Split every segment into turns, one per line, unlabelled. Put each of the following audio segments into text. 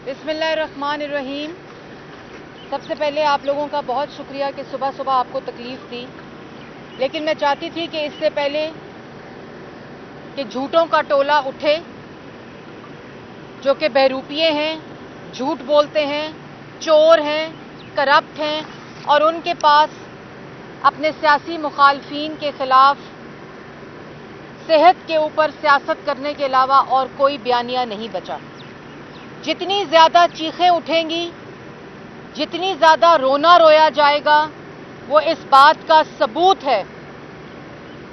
बिस्मिल्लाहिर्रहमानिर्रहीम। सबसे पहले आप लोगों का बहुत शुक्रिया कि सुबह सुबह आपको तकलीफ़ दी, लेकिन मैं चाहती थी कि इससे पहले कि झूठों का टोला उठे, जो कि बहरूपिये हैं, झूठ बोलते हैं, चोर हैं, करप्ट हैं और उनके पास अपने सियासी मुखालफीन के ख़िलाफ़ सेहत के ऊपर सियासत करने के अलावा और कोई बयानिया नहीं बचा। जितनी ज़्यादा चीखें उठेंगी, जितनी ज़्यादा रोना रोया जाएगा, वो इस बात का सबूत है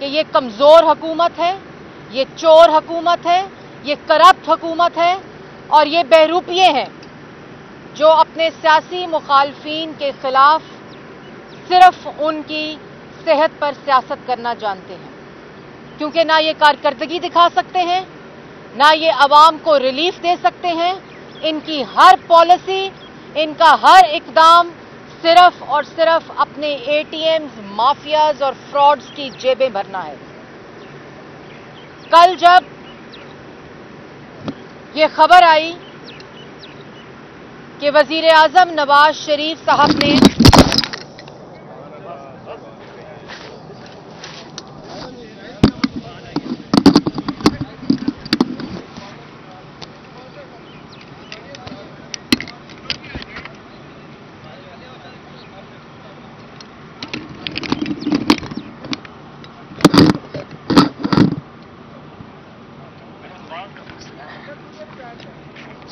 कि ये कमज़ोर हुकूमत है, ये चोर हुकूमत है, ये करप्ट हुकूमत है और ये बहरूपिये हैं जो अपने सियासी मुखालफीन के ख़िलाफ़ सिर्फ उनकी सेहत पर सियासत करना जानते हैं, क्योंकि ना ये कारकर्दगी दिखा सकते हैं, ना ये अवाम को रिलीफ दे सकते हैं। इनकी हर पॉलिसी, इनका हर इक़दाम सिर्फ और सिर्फ अपने एटीएम्स, माफियाज और फ्रॉड्स की जेबें भरना है। कल जब ये खबर आई कि वज़ीर आज़म नवाज शरीफ साहब ने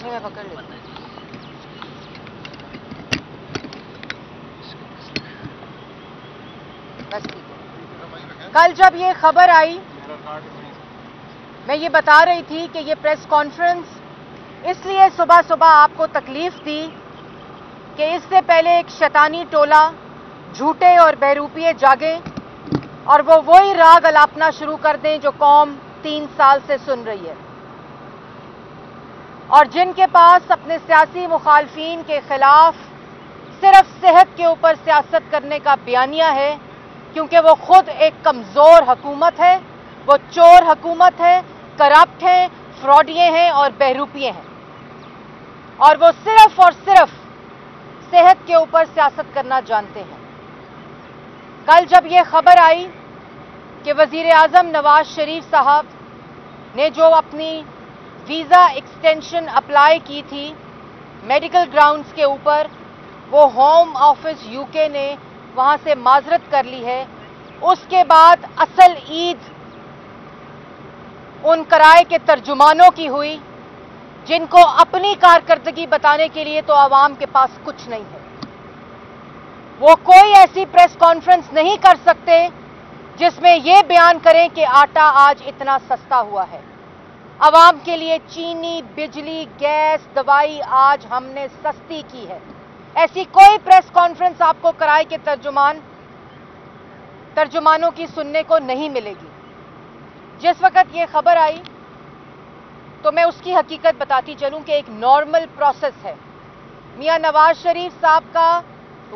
मैं पकड़ लेती हूं। बस ठीक है। कल जब ये खबर आई, मैं ये बता रही थी कि ये प्रेस कॉन्फ्रेंस इसलिए सुबह सुबह आपको तकलीफ दी कि इससे पहले एक शैतानी टोला झूठे और बहरूपिये जागे और वो वही राग अलापना शुरू कर दें जो कौम 3 साल से सुन रही है, और जिनके पास अपने सियासी मुखालफीन के खिलाफ सिर्फ सेहत के ऊपर सियासत करने का बयानिया है, क्योंकि वो खुद एक कमज़ोर हुकूमत है, वो चोर हुकूमत है, करप्ट है, फ्रॉडिये हैं और बहरूपिये हैं, और वो सिर्फ और सिर्फ सेहत के ऊपर सियासत करना जानते हैं। कल जब ये खबर आई कि वज़ीर आज़म नवाज शरीफ साहब ने जो अपनी वीज़ा एक्सटेंशन अप्लाई की थी मेडिकल ग्राउंड्स के ऊपर, वो होम ऑफिस यूके ने वहां से माजरत कर ली है। उसके बाद असल ईद उन कराए के तर्जुमानों की हुई, जिनको अपनी कारकर्दगी बताने के लिए तो आवाम के पास कुछ नहीं है। वो कोई ऐसी प्रेस कॉन्फ्रेंस नहीं कर सकते जिसमें ये बयान करें कि आटा आज इतना सस्ता हुआ है, आवाम के लिए चीनी, बिजली, गैस, दवाई आज हमने सस्ती की है। ऐसी कोई प्रेस कॉन्फ्रेंस आपको कराए के तर्जुमानों की सुनने को नहीं मिलेगी। जिस वक्त ये खबर आई तो मैं उसकी हकीकत बताती चलूं कि एक नॉर्मल प्रोसेस है। मियां नवाज शरीफ साहब का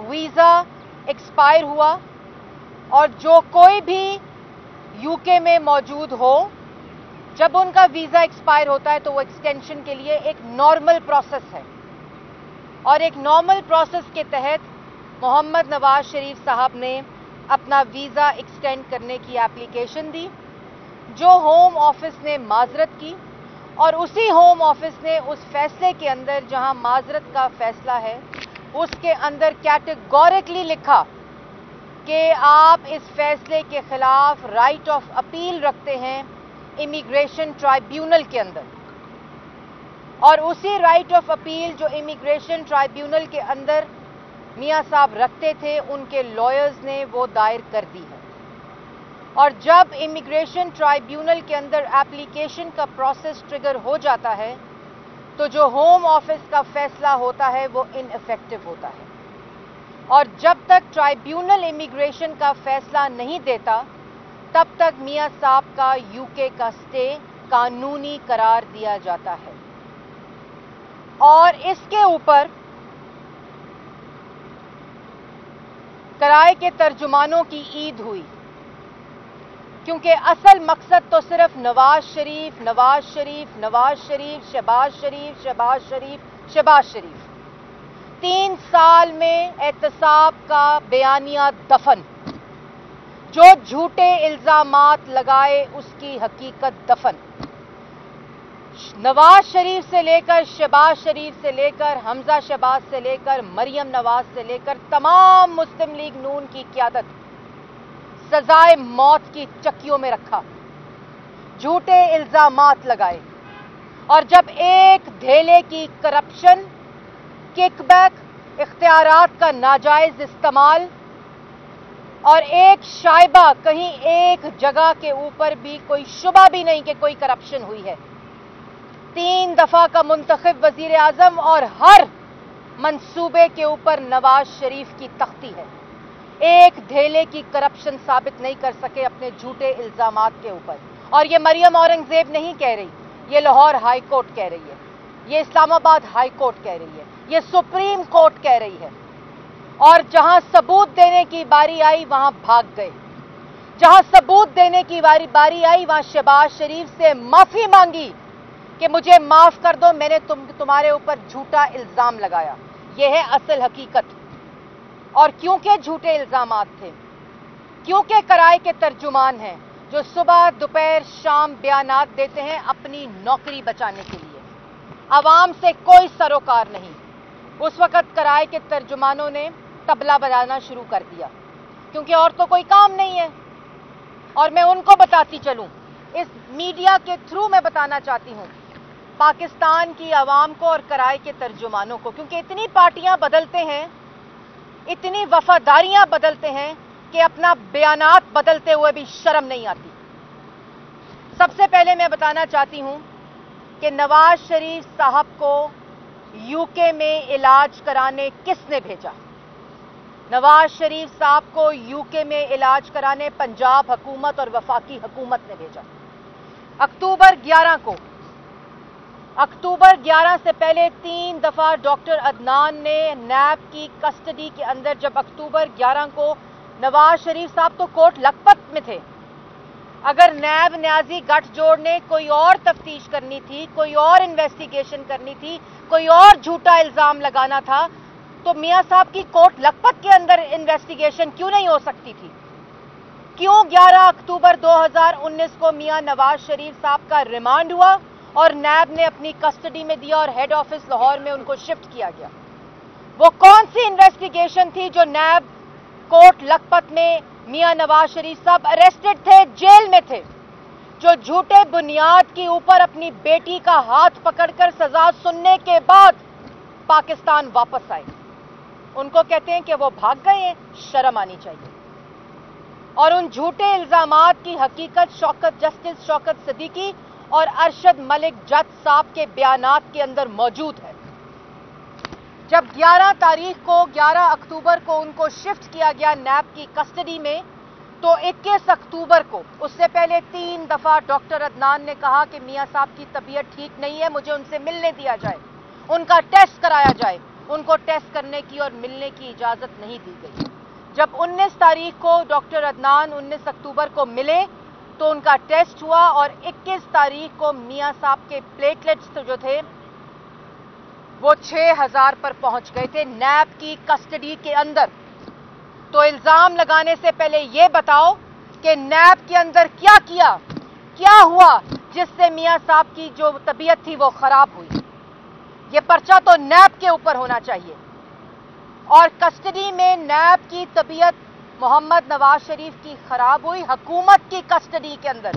वीज़ा एक्सपायर हुआ और जो कोई भी यूके में मौजूद हो, जब उनका वीज़ा एक्सपायर होता है तो वो एक्सटेंशन के लिए एक नॉर्मल प्रोसेस है, और एक नॉर्मल प्रोसेस के तहत मोहम्मद नवाज शरीफ साहब ने अपना वीज़ा एक्सटेंड करने की एप्लीकेशन दी, जो होम ऑफिस ने माजरत की, और उसी होम ऑफिस ने उस फैसले के अंदर जहां माजरत का फैसला है उसके अंदर कैटेगोरिकली लिखा कि आप इस फैसले के खिलाफ राइट ऑफ अपील रखते हैं इमिग्रेशन ट्राइब्यूनल के अंदर, और उसी राइट ऑफ अपील जो इमिग्रेशन ट्राइब्यूनल के अंदर मियां साहब रखते थे, उनके लॉयर्स ने वो दायर कर दी है। और जब इमिग्रेशन ट्राइब्यूनल के अंदर एप्लीकेशन का प्रोसेस ट्रिगर हो जाता है तो जो होम ऑफिस का फैसला होता है वो इनइफेक्टिव होता है, और जब तक ट्राइब्यूनल इमिग्रेशन का फैसला नहीं देता तब तक मियां साहब का यूके का स्टे कानूनी करार दिया जाता है। और इसके ऊपर कराए के तर्जुमानों की ईद हुई, क्योंकि असल मकसद तो सिर्फ नवाज शरीफ, नवाज शरीफ, नवाज शरीफ, शहबाज शरीफ, शहबाज शरीफ, शहबाज शरीफ, 3 साल में एहतसाब का बयानिया दफन, जो झूठे इल्जामात लगाए उसकी हकीकत दफन। नवाज शरीफ से लेकर, शहबाज शरीफ से लेकर, हमजा शहबाज से लेकर, मरियम नवाज से लेकर तमाम मुस्लिम लीग नून की क़यादत सजाए मौत की चक्कियों में रखा, झूठे इल्जामात लगाए। और जब एक धेले की करप्शन, किकबैक, इख्तियारात का नाजायज इस्तेमाल और एक शाइबा, कहीं एक जगह के ऊपर भी कोई शुबा भी नहीं कि कोई करप्शन हुई है। 3 दफा का मुंतखब वजीर आजम और हर मंसूबे के ऊपर नवाज शरीफ की तख्ती है। एक धेले की करप्शन साबित नहीं कर सके अपने झूठे इल्जामात के ऊपर। और ये मरियम औरंगजेब नहीं कह रही, ये लाहौर हाई कोर्ट कह रही है, ये इस्लामाबाद हाई कोर्ट कह रही है, ये सुप्रीम कोर्ट कह रही है। और जहां सबूत देने की बारी आई वहां भाग गए। जहां सबूत देने की बारी आई वहां शहबाज शरीफ से माफी मांगी कि मुझे माफ कर दो, मैंने तुम्हारे ऊपर झूठा इल्जाम लगाया। यह है असल हकीकत। और क्योंकि झूठे इल्जामात थे, क्योंकि कराए के तर्जुमान हैं जो सुबह दोपहर शाम बयानात देते हैं अपनी नौकरी बचाने के लिए, आवाम से कोई सरोकार नहीं। उस वक्त कराए के तर्जुमानों ने तबला बजाना शुरू कर दिया, क्योंकि और तो कोई काम नहीं है। और मैं उनको बताती चलूं, इस मीडिया के थ्रू मैं बताना चाहती हूं पाकिस्तान की आवाम को और कराए के तर्जुमानों को, क्योंकि इतनी पार्टियां बदलते हैं, इतनी वफादारियां बदलते हैं कि अपना बयानात बदलते हुए भी शर्म नहीं आती। सबसे पहले मैं बताना चाहती हूं कि नवाज शरीफ साहब को यूके में इलाज कराने किसने भेजा? नवाज शरीफ साहब को यूके में इलाज कराने पंजाब हुकूमत और वफाकी हुकूमत ने भेजा। अक्टूबर 11 से पहले 3 दफा डॉक्टर अदनान ने नैब की कस्टडी के अंदर, जब अक्टूबर 11 को नवाज शरीफ साहब तो कोर्ट लखपत में थे, अगर नैब न्याजी गठजोड़ ने कोई और तफ्तीश करनी थी, कोई और इन्वेस्टिगेशन करनी थी, कोई और झूठा इल्जाम लगाना था, तो मियां साहब की कोर्ट लखपत के अंदर इन्वेस्टिगेशन क्यों नहीं हो सकती थी? क्यों 11 अक्टूबर 2019 को मियां नवाज शरीफ साहब का रिमांड हुआ और नैब ने अपनी कस्टडी में दिया और हेड ऑफिस लाहौर में उनको शिफ्ट किया गया? वो कौन सी इन्वेस्टिगेशन थी जो नैब कोर्ट लखपत में मियां नवाज शरीफ साहब अरेस्टेड थे, जेल में थे, जो झूठे बुनियाद के ऊपर अपनी बेटी का हाथ पकड़कर सजा सुनने के बाद पाकिस्तान वापस आए? उनको कहते हैं कि वो भाग गए हैं। शर्म आनी चाहिए। और उन झूठे इल्जामात की हकीकत जस्टिस शौकत सिद्दीकी और अरशद मलिक जज साहब के बयानात के अंदर मौजूद है। जब 11 अक्टूबर को उनको शिफ्ट किया गया नैब की कस्टडी में, तो 21 अक्टूबर को, उससे पहले 3 दफा डॉक्टर अदनान ने कहा कि मियां साहब की तबीयत ठीक नहीं है, मुझे उनसे मिलने दिया जाए, उनका टेस्ट कराया जाए। उनको टेस्ट करने की और मिलने की इजाजत नहीं दी गई। जब 19 तारीख को डॉक्टर अदनान 19 अक्टूबर को मिले तो उनका टेस्ट हुआ और 21 तारीख को मियां साहब के प्लेटलेट्स जो थे वो 6000 पर पहुंच गए थे नैब की कस्टडी के अंदर। तो इल्जाम लगाने से पहले यह बताओ कि नैब के अंदर क्या हुआ जिससे मियां साहब की जो तबीयत थी वो खराब हुई? ये पर्चा तो नैब के ऊपर होना चाहिए। और कस्टडी में नैब की तबीयत मोहम्मद नवाज शरीफ की खराब हुई हुकूमत की कस्टडी के अंदर।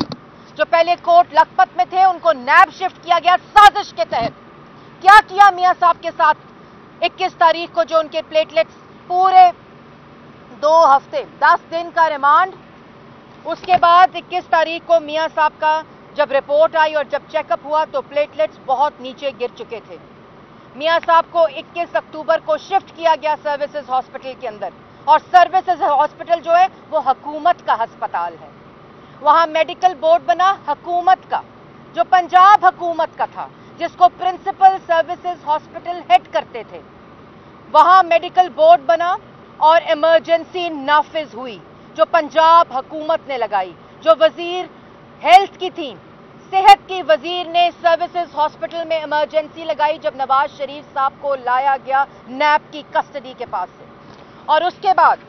जो पहले कोर्ट लखपत में थे उनको नैब शिफ्ट किया गया साजिश के तहत। क्या किया मियां साहब के साथ? 21 तारीख को जो उनके प्लेटलेट्स पूरे 2 हफ्ते 10 दिन का रिमांड, उसके बाद 21 तारीख को मियां साहब का जब रिपोर्ट आई और जब चेकअप हुआ तो प्लेटलेट्स बहुत नीचे गिर चुके थे। मियां साहब को 21 अक्टूबर को शिफ्ट किया गया सर्विसेज हॉस्पिटल के अंदर। और सर्विसेज हॉस्पिटल जो है वो हुकूमत का अस्पताल है। वहां मेडिकल बोर्ड बना हुकूमत का, जो पंजाब हुकूमत का था, जिसको प्रिंसिपल सर्विसेज हॉस्पिटल हेड करते थे। वहां मेडिकल बोर्ड बना और इमरजेंसी नाफिज हुई जो पंजाब हुकूमत ने लगाई, जो वजीर हेल्थ की थी, सेहत की वजीर ने सर्विसेज हॉस्पिटल में इमरजेंसी लगाई जब नवाज शरीफ साहब को लाया गया नैब की कस्टडी के पास से। और उसके बाद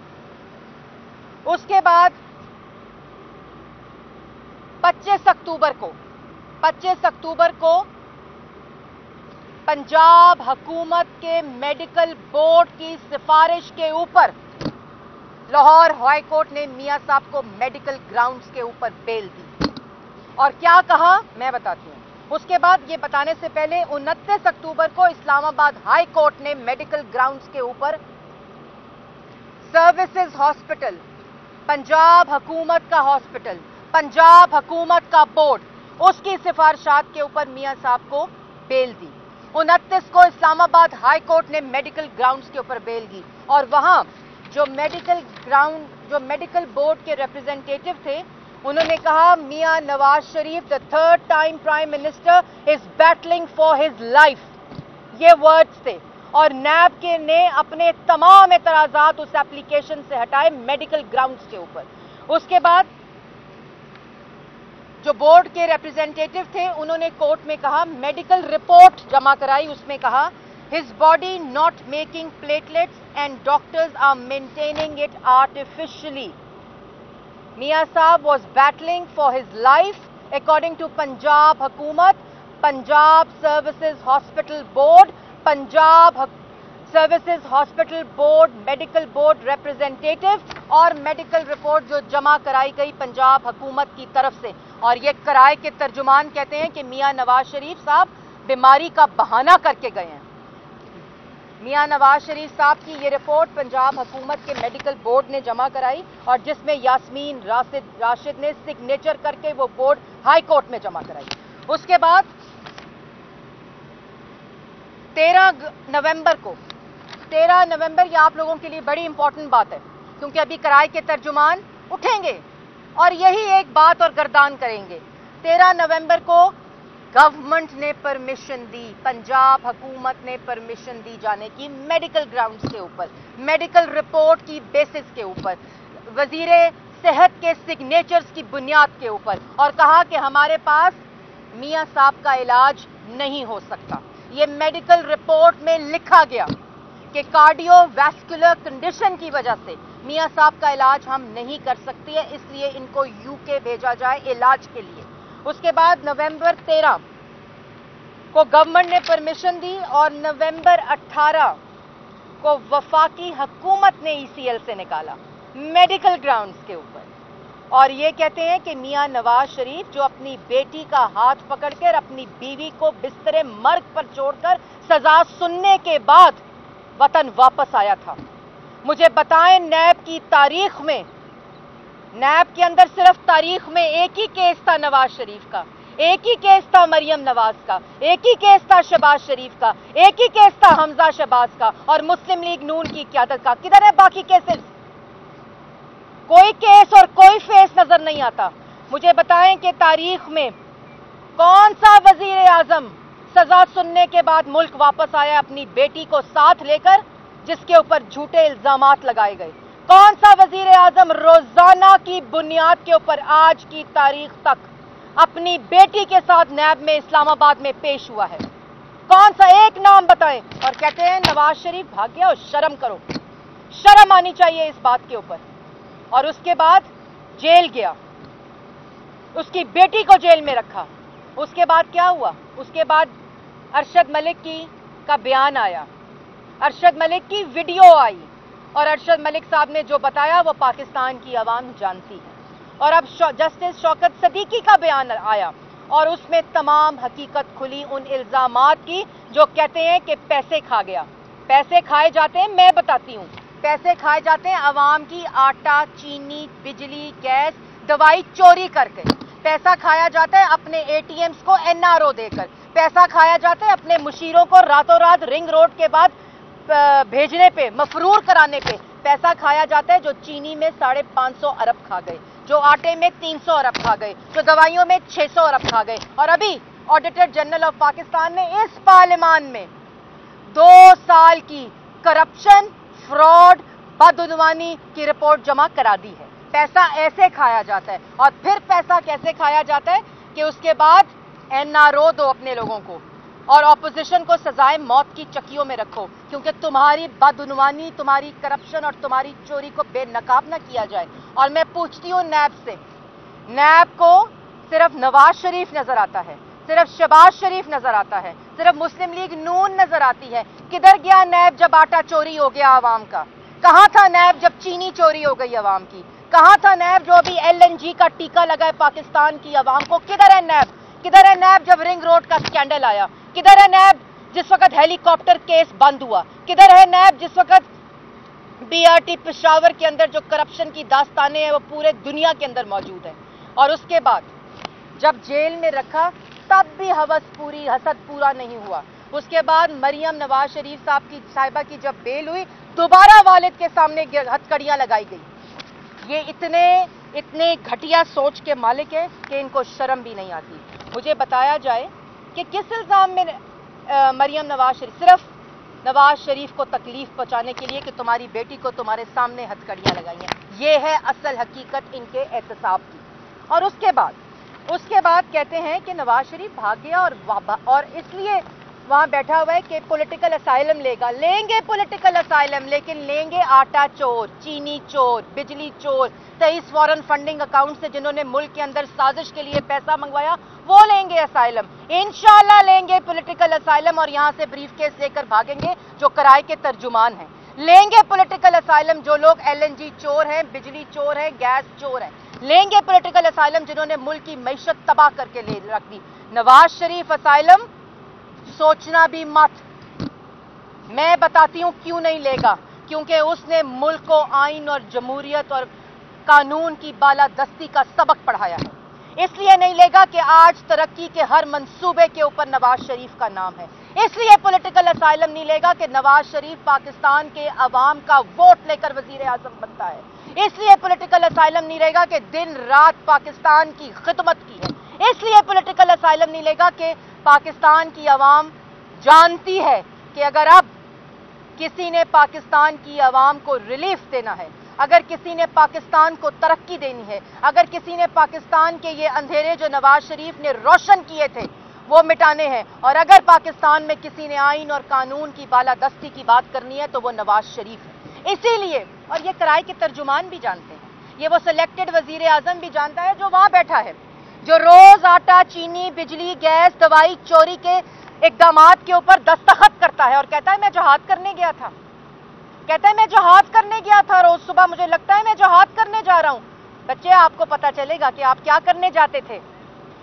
25 अक्टूबर को पंजाब हुकूमत के मेडिकल बोर्ड की सिफारिश के ऊपर लाहौर हाई कोर्ट ने मियां साहब को मेडिकल ग्राउंड्स के ऊपर बेल दी। और क्या कहा मैं बताती हूं। उसके बाद ये बताने से पहले 29 अक्टूबर को इस्लामाबाद हाई कोर्ट ने मेडिकल ग्राउंड्स के ऊपर सर्विसेज हॉस्पिटल, पंजाब हुकूमत का हॉस्पिटल, पंजाब हुकूमत का बोर्ड, उसकी सिफारिशात के ऊपर मियां साहब को बेल दी। 29 को इस्लामाबाद हाई कोर्ट ने मेडिकल ग्राउंड्स के ऊपर बेल दी और वहां जो मेडिकल बोर्ड के रिप्रेजेंटेटिव थे उन्होंने कहा मियां Nawaz Sharif the third time prime minister is battling for his life, ये वर्ड्स थे। और नैब के ने अपने तमाम एतराजात उस एप्लीकेशन से हटाए मेडिकल ग्राउंड्स के ऊपर। उसके बाद जो बोर्ड के रिप्रेजेंटेटिव थे उन्होंने कोर्ट में कहा, मेडिकल रिपोर्ट जमा कराई, उसमें कहा his body not making platelets and doctors are maintaining it artificially. मियां साहब was battling for his life according to Punjab हुकूमत, Punjab services hospital board, Punjab services hospital board, medical board representative और मेडिकल रिपोर्ट जो जमा कराई गई पंजाब हुकूमत की तरफ से। और ये किराए के तर्जुमान कहते हैं कि मियां नवाज शरीफ साहब बीमारी का बहाना करके गए हैं। मियां नवाज शरीफ साहब की ये रिपोर्ट पंजाब हुकूमत के मेडिकल बोर्ड ने जमा कराई और जिसमें यास्मीन राशिद ने सिग्नेचर करके वो बोर्ड हाई कोर्ट में जमा कराई। उसके बाद 13 नवंबर ये आप लोगों के लिए बड़ी इंपॉर्टेंट बात है क्योंकि अभी किराए के तर्जुमान उठेंगे और यही एक बात और गर्दान करेंगे। 13 नवंबर को गवर्नमेंट ने परमिशन दी, पंजाब हुकूमत ने परमिशन दी जाने की मेडिकल ग्राउंड्स के ऊपर, मेडिकल रिपोर्ट की बेसिस के ऊपर, वजीरे सेहत के सिग्नेचर्स की बुनियाद के ऊपर, और कहा कि हमारे पास मियां साहब का इलाज नहीं हो सकता। ये मेडिकल रिपोर्ट में लिखा गया कि कार्डियोवैस्कुलर कंडीशन की वजह से मियां साहब का इलाज हम नहीं कर सकते हैं, इसलिए इनको यूके भेजा जाए इलाज के लिए। उसके बाद नवंबर 13 को गवर्नमेंट ने परमिशन दी और नवंबर 18 को वफाकी हुकूमत ने ईसीएल से निकाला मेडिकल ग्राउंड्स के ऊपर। और ये कहते हैं कि मियां नवाज शरीफ जो अपनी बेटी का हाथ पकड़कर अपनी बीवी को बिस्तरे मर्ग पर छोड़कर सजा सुनने के बाद वतन वापस आया था। मुझे बताएं, नैब की तारीख में, नैब के अंदर सिर्फ तारीख में एक ही केस था नवाज शरीफ का, एक ही केस था मरियम नवाज का, एक ही केस था शहबाज शरीफ का, एक ही केस था हमजा शहबाज का और मुस्लिम लीग नून की क़यादत का। किधर है बाकी केसेस? कोई केस और कोई फेस नजर नहीं आता। मुझे बताएं कि तारीख में कौन सा वजीर आजम सजा सुनने के बाद मुल्क वापस आया अपनी बेटी को साथ लेकर जिसके ऊपर झूठे इल्जामात लगाए गए? कौन सा वजीर आजम रोजाना की बुनियाद के ऊपर आज की तारीख तक अपनी बेटी के साथ नैब में इस्लामाबाद में पेश हुआ है? कौन सा एक नाम बताएं? और कहते हैं नवाज शरीफ भाग गया। और शर्म करो, शर्म आनी चाहिए इस बात के ऊपर। और उसके बाद जेल गया, उसकी बेटी को जेल में रखा। उसके बाद क्या हुआ? उसके बाद अरशद मलिक का बयान आया, अरशद मलिक की वीडियो आई और अरशद मलिक साहब ने जो बताया वो पाकिस्तान की आवाम जानती है। और अब जस्टिस शौकत सदीकी का बयान आया और उसमें तमाम हकीकत खुली उन इल्जामात की जो कहते हैं कि पैसे खा गया। पैसे खाए जाते हैं, मैं बताती हूँ, पैसे खाए जाते हैं आवाम की, आटा, चीनी, बिजली, गैस, दवाई चोरी करके। पैसा खाया जाता है अपने एटीएम्स को एनआरओ देकर। पैसा खाया जाता है अपने मुशीरों को रातों रात रिंग रोड के बाद भेजने पे, मफरूर कराने पे। पैसा खाया जाता है जो चीनी में 550 अरब खा गए, जो आटे में 300 अरब खा गए, जो दवाइयों में 600 अरब खा गए। और अभी ऑडिटर जनरल ऑफ पाकिस्तान ने इस पार्लियामान में 2 साल की करप्शन, फ्रॉड, बदउनवानी की रिपोर्ट जमा करा दी है। पैसा ऐसे खाया जाता है। और फिर पैसा कैसे खाया जाता है? कि उसके बाद एनआरओ दो अपने लोगों को और ऑपोजिशन को सजाए मौत की चक्कियों में रखो, क्योंकि तुम्हारी बदउनवानी, तुम्हारी करप्शन और तुम्हारी चोरी को बेनकाब न किया जाए। और मैं पूछती हूँ नैब से, नैब को सिर्फ नवाज शरीफ नजर आता है, सिर्फ शहबाज शरीफ नजर आता है, सिर्फ मुस्लिम लीग नून नजर आती है। किधर गया नैब जब आटा चोरी हो गया आवाम का? कहां था नैब जब चीनी चोरी हो गई आवाम की? कहां था नैब जो अभी एलएनजी का टीका लगाए पाकिस्तान की आवाम को? किधर है नैब? किधर है नैब जब रिंग रोड का स्कैंडल आया? किधर है नैब जिस वक्त हेलीकॉप्टर केस बंद हुआ? किधर है नैब जिस वक्त बीआरटी पेशावर के अंदर जो करप्शन की दास्तानें हैं वो पूरे दुनिया के अंदर मौजूद है? और उसके बाद जब जेल में रखा तब भी हसद पूरा नहीं हुआ। उसके बाद मरियम नवाज शरीफ साहिबा की जब बेल हुई, दोबारा वालिद के सामने हथकड़ियां लगाई गई। ये इतने घटिया सोच के मालिक है कि इनको शर्म भी नहीं आती। मुझे बताया जाए कि किस इल्जाम में मरियम नवाज शरीफ, सिर्फ नवाज शरीफ को तकलीफ पहुंचाने के लिए कि तुम्हारी बेटी को तुम्हारे सामने हथकड़ियां लगाई हैं। ये है असल हकीकत इनके एहतसाब की। और उसके बाद कहते हैं कि नवाज शरीफ भाग गया और इसलिए वहां बैठा हुआ है कि पॉलिटिकल असाइलम लेंगे पॉलिटिकल असाइलम, लेकिन लेंगे आटा चोर, चीनी चोर, बिजली चोर, 23 फॉरेन फंडिंग अकाउंट से जिन्होंने मुल्क के अंदर साजिश के लिए पैसा मंगवाया वो लेंगे असाइलम। इंशाल्लाह लेंगे पॉलिटिकल असाइलम और यहां से ब्रीफकेस लेकर भागेंगे जो किराए के तर्जुमान हैं। लेंगे पॉलिटिकल असाइलम जो लोग एलएनजी चोर हैं, बिजली चोर हैं, गैस चोर हैं। लेंगे पॉलिटिकल असाइलम जिन्होंने मुल्क की मईशत तबाह करके ले रख दी। नवाज शरीफ असाइलम सोचना भी मत। मैं बताती हूं क्यों नहीं लेगा, क्योंकि उसने मुल्क को आइन और जमहूरियत और कानून की बालादस्ती का सबक पढ़ाया है। इसलिए नहीं लेगा कि आज तरक्की के हर मंसूबे के ऊपर नवाज शरीफ का नाम है। इसलिए पॉलिटिकल असाइलम नहीं लेगा कि नवाज शरीफ पाकिस्तान के अवाम का वोट लेकर वजीर आजम बनता है। इसलिए पॉलिटिकल असाइलम नहीं लेगा कि दिन रात पाकिस्तान की खिदमत की है। इसलिए पॉलिटिकल असाइलम नहीं लेगा कि पाकिस्तान की अवाम जानती है कि अगर अब किसी ने पाकिस्तान की अवाम को रिलीफ देना है, अगर किसी ने पाकिस्तान को तरक्की देनी है, अगर किसी ने पाकिस्तान के ये अंधेरे जो नवाज शरीफ ने रोशन किए थे वो मिटाने हैं, और अगर पाकिस्तान में किसी ने आइन और कानून की बालादस्ती की बात करनी है तो वो नवाज शरीफ है। इसीलिए, और ये किराए के तर्जुमान भी जानते हैं, ये वो सिलेक्टेड वजीर आजम भी जानता है जो वहां बैठा है, जो रोज आटा, चीनी, बिजली, गैस, दवाई चोरी के इकदामात के ऊपर दस्तखत करता है और कहता है मैं जहाद करने गया था, कहता है मैं जहाद करने गया था, रोज सुबह मुझे लगता है मैं जहाद करने जा रहा हूं। बच्चे, आपको पता चलेगा कि आप क्या करने जाते थे,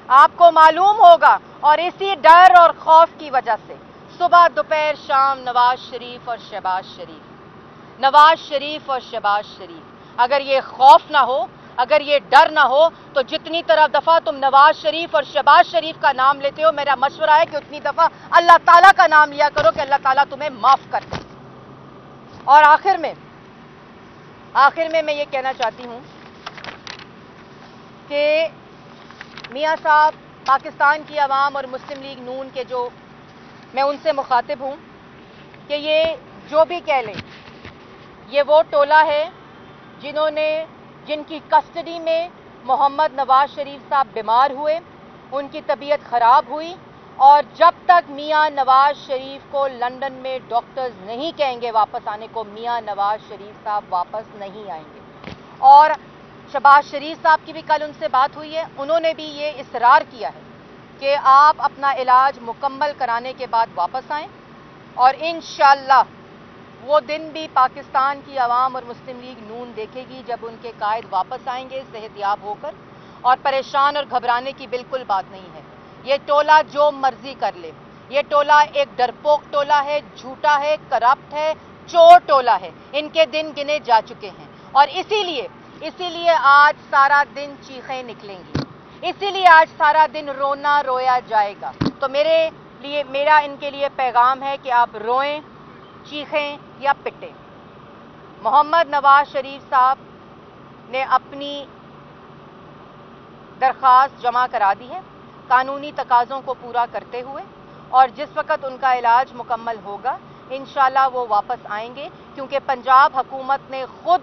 आपको मालूम होगा। और इसी डर और खौफ की वजह से सुबह दोपहर शाम नवाज शरीफ और शहबाज शरीफ, नवाज शरीफ और शहबाज शरीफ। अगर ये खौफ ना हो, अगर ये डर ना हो, तो जितनी तरह दफा तुम नवाज शरीफ और शहबाज शरीफ का नाम लेते हो, मेरा मशवरा है कि उतनी दफा अल्लाह ताला का नाम लिया करो कि अल्लाह ताला तुम्हें माफ कर दे। और आखिर में मैं ये कहना चाहती हूं कि मियां साहब, पाकिस्तान की आवाम और मुस्लिम लीग नून के जो, मैं उनसे मुखातिब हूं कि ये जो भी कह लें, ये वो टोला है जिनकी कस्टडी में मोहम्मद नवाज शरीफ साहब बीमार हुए, उनकी तबीयत खराब हुई, और जब तक मियां नवाज शरीफ को लंदन में डॉक्टर्स नहीं कहेंगे वापस आने को, मियां नवाज शरीफ साहब वापस नहीं आएंगे। और शहबाज शरीफ साहब की भी कल उनसे बात हुई है, उन्होंने भी ये इसरार किया है कि आप अपना इलाज मुकम्मल कराने के बाद वापस आएं, और इंशाअल्लाह वो दिन भी पाकिस्तान की आवाम और मुस्लिम लीग नून देखेगी जब उनके कायद वापस आएंगे सेहतयाब होकर। और परेशान और घबराने की बिल्कुल बात नहीं है। ये टोला जो मर्जी कर ले, ये टोला एक डरपोक टोला है, झूठा है, करप्ट है, चोर टोला है। इनके दिन गिने जा चुके हैं और इसीलिए आज सारा दिन चीखें निकलेंगी, इसीलिए आज सारा दिन रोना रोया जाएगा। तो मेरा इनके लिए पैगाम है कि आप रोएं, चीखें या पिटें। मोहम्मद नवाज शरीफ साहब ने अपनी दरख्वास्त जमा करा दी है कानूनी तकाज़ों को पूरा करते हुए, और जिस वक़्त उनका इलाज मुकम्मल होगा इंशाल्लाह वो वापस आएंगे, क्योंकि पंजाब हुकूमत ने खुद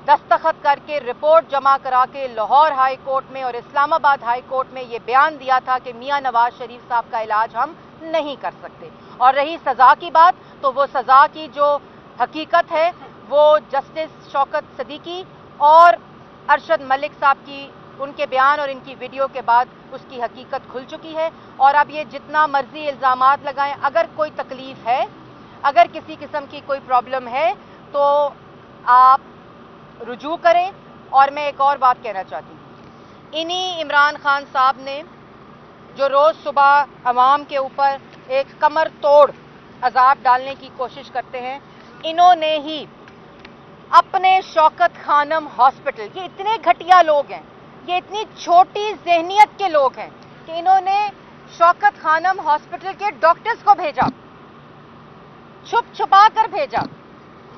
दस्तखत करके रिपोर्ट जमा करा के लाहौर हाई कोर्ट में और इस्लामाबाद हाई कोर्ट में ये बयान दिया था कि मियां नवाज शरीफ साहब का इलाज हम नहीं कर सकते। और रही सज़ा की बात, तो वो सज़ा की जो हकीकत है वो जस्टिस शौकत सिद्दीकी और अरशद मलिक साहब की उनके बयान और इनकी वीडियो के बाद उसकी हकीकत खुल चुकी है। और अब ये जितना मर्जी इल्ज़ामात लगाएं, अगर कोई तकलीफ़ है, अगर किसी किस्म की कोई प्रॉब्लम है तो आप रुजू करें। और मैं एक और बात कहना चाहती हूँ, इन्हीं इमरान खान साहब ने जो रोज़ सुबह अवाम के ऊपर एक कमर तोड़ अजाब डालने की कोशिश करते हैं, इन्होंने ही अपने शौकत खानम हॉस्पिटल, ये इतने घटिया लोग हैं, ये इतनी छोटी जहनियत के लोग हैं कि इन्होंने शौकत खानम हॉस्पिटल के डॉक्टर्स को भेजा, छुप छुपा कर भेजा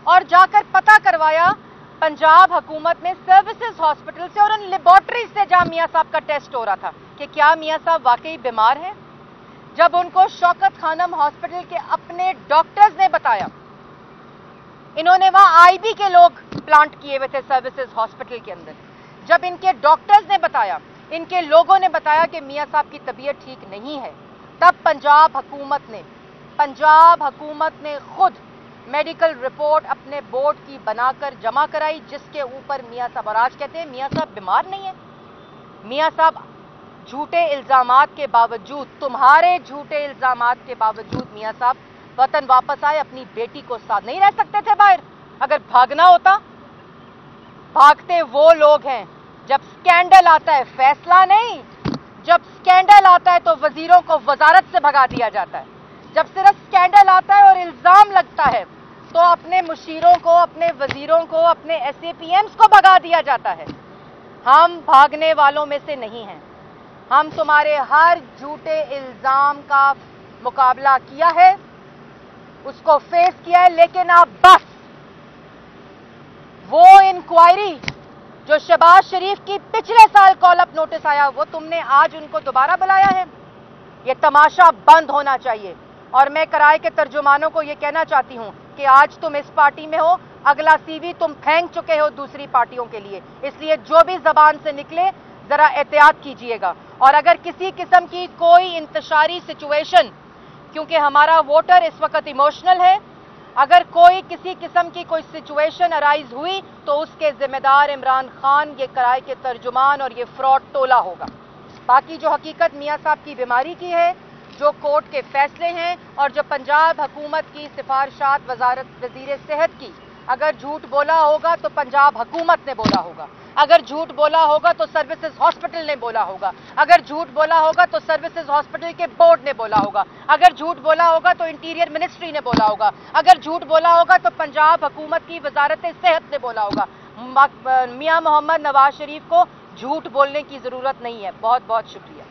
और जाकर पता करवाया पंजाब हुकूमत में सर्विसेज हॉस्पिटल से और उन लेबॉर्ट्रीज से जहां मियां साहब का टेस्ट हो रहा था कि क्या मियां साहब वाकई बीमार हैं। जब उनको शौकत खानम हॉस्पिटल के अपने डॉक्टर्स ने बताया, इन्होंने वहां आईबी के लोग प्लांट किए हुए थे सर्विसेज हॉस्पिटल के अंदर, जब इनके डॉक्टर्स ने बताया, इनके लोगों ने बताया कि मियां साहब की तबीयत ठीक नहीं है, तब पंजाब हुकूमत ने खुद मेडिकल रिपोर्ट अपने बोर्ड की बनाकर जमा कराई, जिसके ऊपर मियां साहब, और आज कहते हैं मियां साहब बीमार नहीं है। मियां साहब झूठे इल्जामात के बावजूद, तुम्हारे झूठे इल्जामात के बावजूद मियां साहब वतन वापस आए, अपनी बेटी को साथ नहीं रह सकते थे बाहर। अगर भागना होता, भागते वो लोग हैं जब स्कैंडल आता है, फैसला नहीं, जब स्कैंडल आता है तो वजीरों को वजारत से भगा दिया जाता है। जब सिर्फ स्कैंडल आता है और इल्जाम लगता है तो अपने मुशीरों को, अपने वजीरों को, अपने SAPMs को भगा दिया जाता है। हम भागने वालों में से नहीं हैं। हम तुम्हारे हर झूठे इल्जाम का मुकाबला किया है, उसको फेस किया है, लेकिन अब बस वो इंक्वायरी जो शहबाज शरीफ की पिछले साल कॉल अप नोटिस आया, वो तुमने आज उनको दोबारा बुलाया है। ये तमाशा बंद होना चाहिए। और मैं कराए के तर्जुमानों को ये कहना चाहती हूं कि आज तुम इस पार्टी में हो, अगला CV तुम फेंक चुके हो दूसरी पार्टियों के लिए, इसलिए जो भी जबान से निकले जरा एहतियात कीजिएगा। और अगर किसी किस्म की कोई इंतशारी सिचुएशन, क्योंकि हमारा वोटर इस वक्त इमोशनल है, अगर कोई किसी किस्म की कोई सिचुएशन अराइज हुई तो उसके जिम्मेदार इमरान खान, ये कराए के तर्जुमान और ये फ्रॉड टोला होगा। बाकी जो हकीकत मियां साहब की बीमारी की है, जो कोर्ट के फैसले हैं और जो पंजाब हुकूमत की सिफारिशात वज़ीर सेहत की, अगर झूठ बोला होगा तो पंजाब हुकूमत ने बोला होगा, अगर झूठ बोला होगा तो सर्विसेज हॉस्पिटल ने बोला होगा, अगर झूठ बोला होगा तो सर्विसेज हॉस्पिटल के बोर्ड ने बोला होगा, अगर झूठ बोला होगा तो इंटीरियर मिनिस्ट्री ने बोला होगा, अगर झूठ बोला होगा तो पंजाब हुकूमत की वजारत सेहत ने बोला होगा। मियां मोहम्मद नवाज शरीफ को झूठ बोलने की जरूरत नहीं है। बहुत बहुत शुक्रिया।